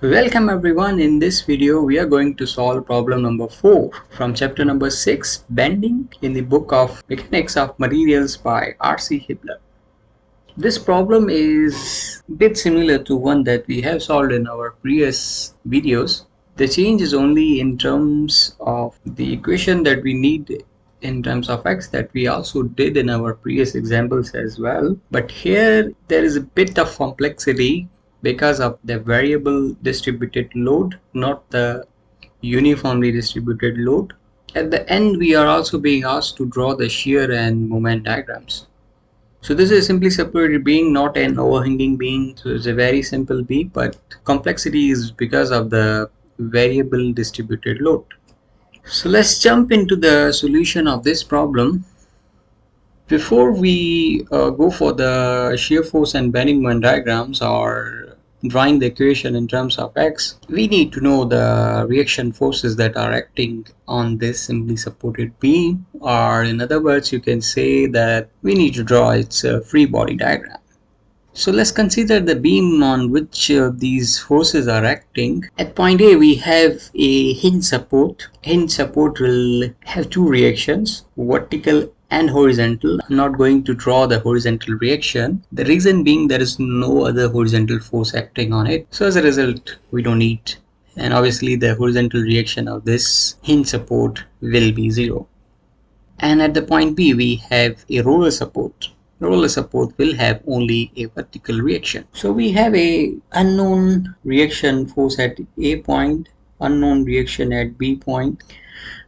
Welcome everyone. In this video we are going to solve problem number 4 from chapter number 6, Bending, in the book of Mechanics of Materials by R.C. Hibbeler. This problem is a bit similar to one that we have solved in our previous videos. The change is only in terms of the equation that we need in terms of x that we also did in our previous examples as well. But here there is a bit of complexity because of the variable distributed load, not the uniformly distributed load. At the end we are also being asked to draw the shear and moment diagrams. So this is simply separated beam, not an overhanging beam. So it's a very simple beam, but complexity is because of the variable distributed load. So let's jump into the solution of this problem. Before we go for the shear force and bending moment diagrams or drawing the equation in terms of x, we need to know the reaction forces that are acting on this simply supported beam, or in other words you can say that we need to draw its free body diagram. So let's consider the beam on which these forces are acting. At point A we have a hinge support. Hinge support will have two reactions, vertical and horizontal. I'm not going to draw the horizontal reaction. The reason being there is no other horizontal force acting on it. So as a result we don't need. And obviously the horizontal reaction of this hinge support will be 0. And at the point B we have a roller support. Roller support will have only a vertical reaction. So we have a unknown reaction force at A point, unknown reaction at B point,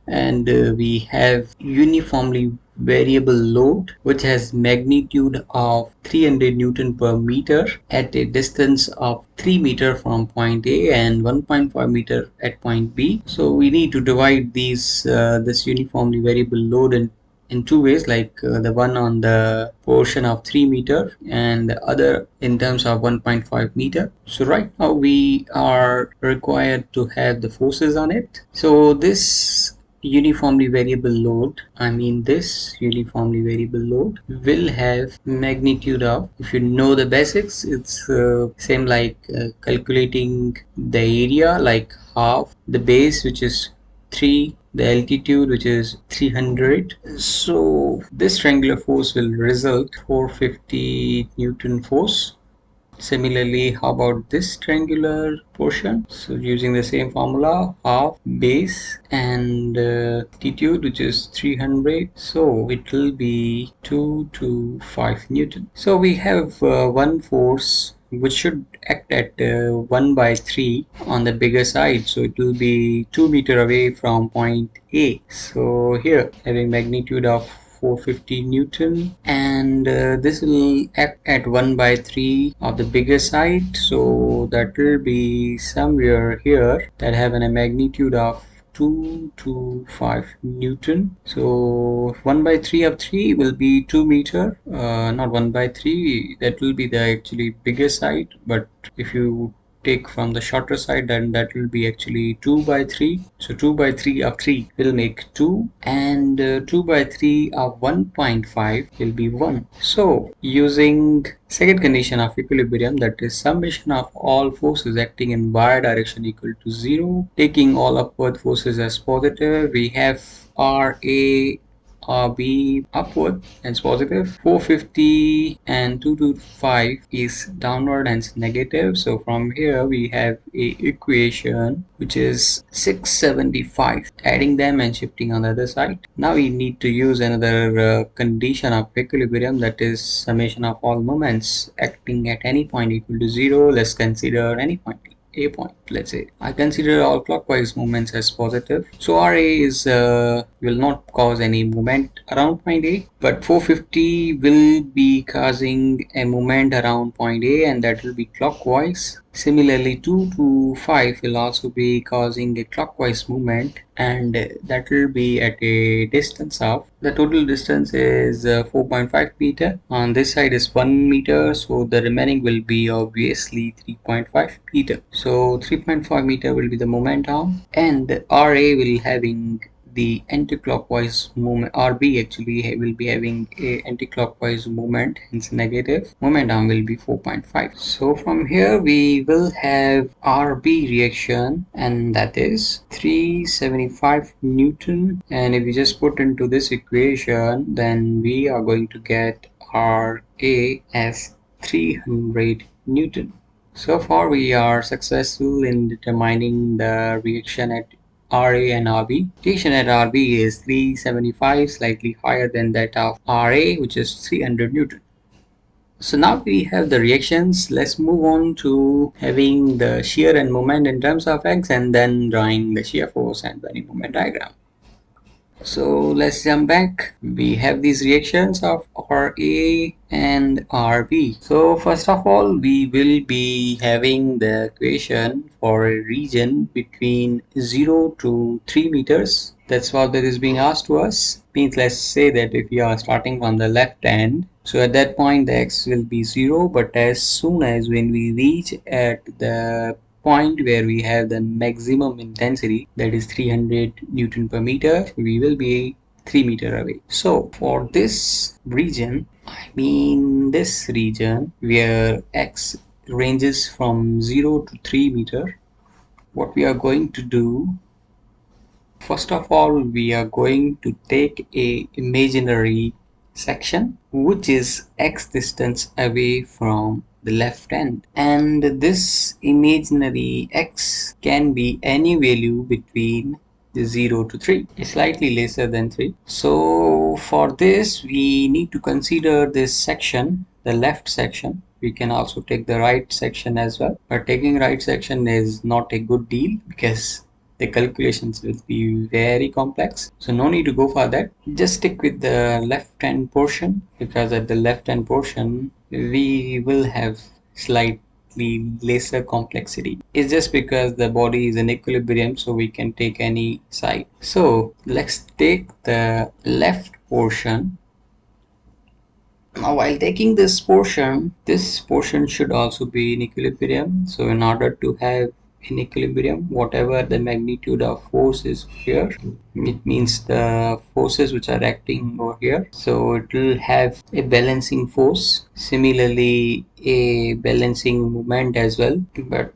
and we have uniformly variable load which has magnitude of 300 Newton per meter at a distance of 3 meter from point A and 1.5 meter at point B. So we need to divide these this uniformly variable load in two ways, like the one on the portion of 3 meter and the other in terms of 1.5 meter. So right now we are required to have the forces on it. So this uniformly variable load, this uniformly variable load will have magnitude of, if you know the basics, it's same like calculating the area, like half the base, which is 3, the altitude, which is 300. So this triangular force will result 450 Newton force. Similarly, how about this triangular portion? So using the same formula, half base and altitude, which is 300, so it will be 225 Newton. So we have one force which should act at 1 by 3 on the bigger side, so it will be 2 meter away from point A. So here having magnitude of 450 Newton, and this will act at 1 by 3 of the bigger side, so that will be somewhere here that having a magnitude of 2 to 5 Newton. So 1 by 3 of 3 will be 2 meter, not 1 by 3, that will be the actually bigger side, but if you take from the shorter side, then that will be actually 2 by 3. So 2 by 3 of 3 will make 2, and 2 by 3 of 1.5 will be 1. So using second condition of equilibrium, that is summation of all forces acting in y direction equal to 0, taking all upward forces as positive, we have RA RB upward and positive, 450 and 225 is downward and negative. So from here we have a equation which is 675, adding them and shifting on the other side. Now we need to use another condition of equilibrium, that is summation of all moments acting at any point equal to 0. Let's consider any point, A point. Let's say I consider all clockwise movements as positive, so RA is will not cause any movement around point A, but 450 will be causing a movement around point A, and that will be clockwise. Similarly 2 to 5 will also be causing a clockwise movement, and that will be at a distance of, the total distance is 4.5 meter. On this side is 1 meter, so the remaining will be obviously 3.5 meter. So 3.5 meter will be the moment arm, and RA will having the anti-clockwise movement. RB actually will be having a anti-clockwise movement, hence negative. Moment arm will be 4.5. So from here we will have RB reaction, and that is 375 Newton. And if we just put into this equation, then we are going to get RA as 300 Newton. So far we are successful in determining the reaction at RA and RB. Reaction at RB is 375, slightly higher than that of RA, which is 300 Newton. So now we have the reactions. Let's move on to having the shear and moment in terms of X, and then drawing the shear force and bending moment diagram. So let's jump back. We have these reactions of RA and RB. So first of all, we will be having the equation for a region between 0 to 3 meters. That's what that is being asked to us. Means let's say that if we are starting from the left hand, so at that point the x will be 0, but as soon as when we reach at the point where we have the maximum intensity, that is 300 Newton per meter, we will be 3 meter away. So for this region, I mean this region where x ranges from 0 to 3 meter, what we are going to do, first of all, we are going to take a imaginary section which is x distance away from the left end, and this imaginary x can be any value between 0 to 3, slightly lesser than 3. So for this we need to consider this section, the left section. We can also take the right section as well, but taking right section is not a good deal because the calculations will be very complex, so no need to go for that. Just stick with the left hand portion, because at the left hand portion we will have slightly lesser complexity. It's just because the body is in equilibrium, so we can take any side. So let's take the left portion. Now while taking this portion should also be in equilibrium. So in order to have in equilibrium, whatever the magnitude of force is here, it means the forces which are acting over here, so it will have a balancing force, similarly a balancing moment as well. But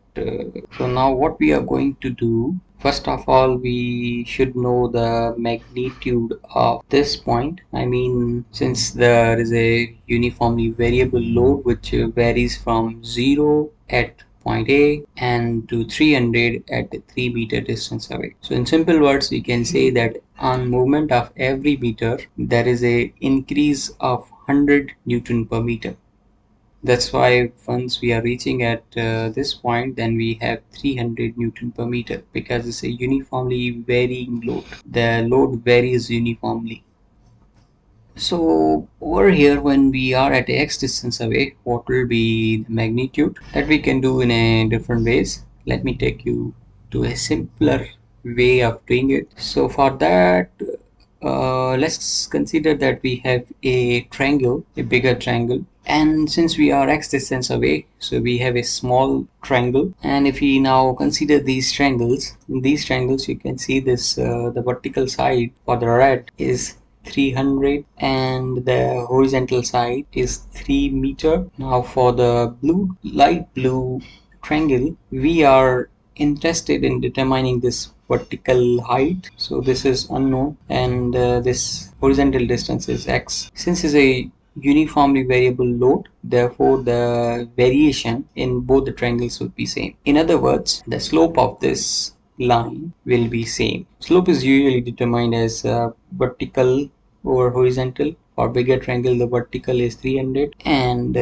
so now what we are going to do, first of all, we should know the magnitude of this point. I mean, since there is a uniformly variable load which varies from 0 at point A and to 300 at 3 meter distance away. So in simple words, we can say that on movement of every meter, there is a increase of 100 Newton per meter. That's why once we are reaching at this point, then we have 300 Newton per meter, because it's a uniformly varying load. The load varies uniformly. So over here, when we are at x distance away, what will be the magnitude? That we can do in a different ways. Let me take you to a simpler way of doing it. So for that, let's consider that we have a triangle, a bigger triangle, and since we are x distance away, so we have a small triangle. And if we now consider these triangles, in these triangles you can see this, the vertical side for the red is 300 and the horizontal side is 3 meter. Now for the blue, light blue triangle, we are interested in determining this vertical height, so this is unknown, and this horizontal distance is x. Since it's a uniformly variable load, therefore the variation in both the triangles would be same. In other words, the slope of this line will be same. Slope is usually determined as vertical over horizontal. For bigger triangle, the vertical is 300 and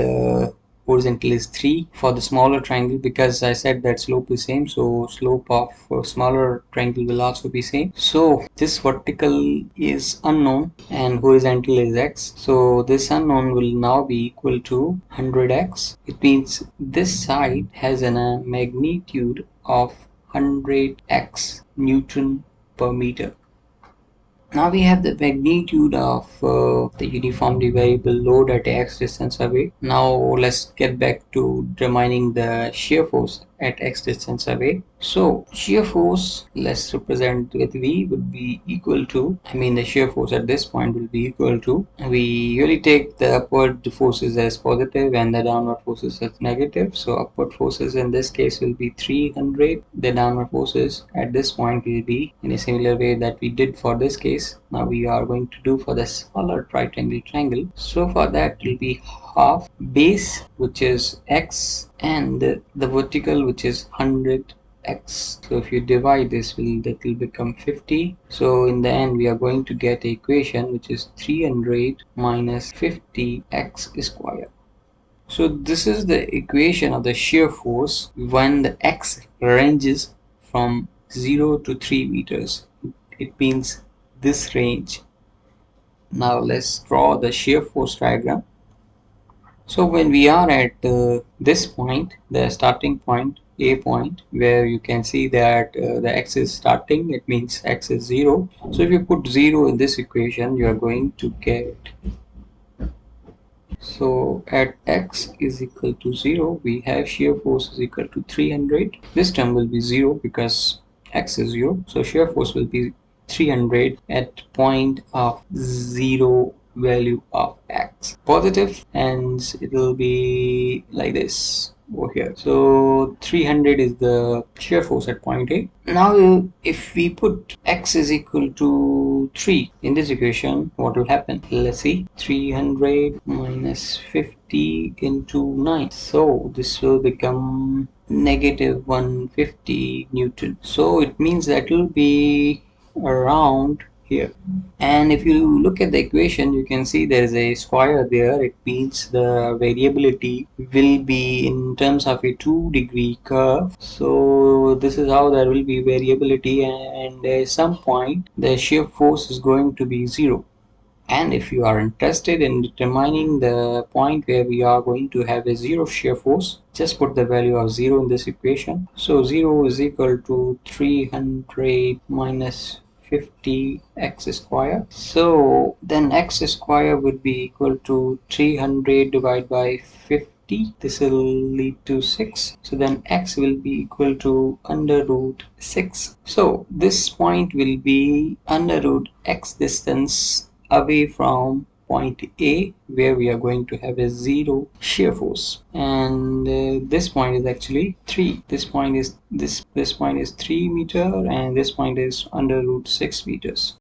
horizontal is 3. For the smaller triangle, because I said that slope is same, so slope of smaller triangle will also be same. So this vertical is unknown and horizontal is x, so this unknown will now be equal to 100x. It means this side has a magnitude of 100x Newton per meter. Now we have the magnitude of the uniformly variable load at x distance away. Now let's get back to determining the shear force. at x distance away. So shear force, let's represent with V, would be equal to, the shear force at this point will be equal to, we usually take the upward forces as positive and the downward forces as negative. So upward forces in this case will be 300, the downward forces at this point will be in a similar way that we did for this case. Now we are going to do for the smaller right angle triangle. So for that will be half base, which is x, and the vertical, which is 100 x. So if you divide this, that will become 50. So in the end we are going to get an equation which is 300 minus 50 x square. So this is the equation of the shear force when the x ranges from 0 to 3 meters. It means this range. Now let's draw the shear force diagram. So when we are at this point, the starting point, A point, where you can see that the x is starting, it means x is 0. So if you put 0 in this equation, you are going to get, so at x is equal to 0, we have shear force is equal to 300. This term will be 0 because x is 0. So shear force will be 300 at point of 0 value of x positive, and it will be like this over here. So 300 is the shear force at point A. Now if we put x is equal to 3 in this equation, what will happen? Let's see. 300 minus 50 into 9, so this will become negative 150 Newton. So it means that it will be around here. And if you look at the equation, you can see there is a square there. It means the variability will be in terms of a 2-degree curve. So this is how there will be variability, and at some point the shear force is going to be 0. And if you are interested in determining the point where we are going to have a 0 shear force, just put the value of 0 in this equation. So 0 is equal to 300 minus 50 x square. So then x square would be equal to 300 divided by 50. This will lead to 6. So then x will be equal to under root 6. So this point will be under root x distance away from point A, where we are going to have a 0 shear force, and this point is actually 3. This point is 3 meter, and this point is under root 6 meters.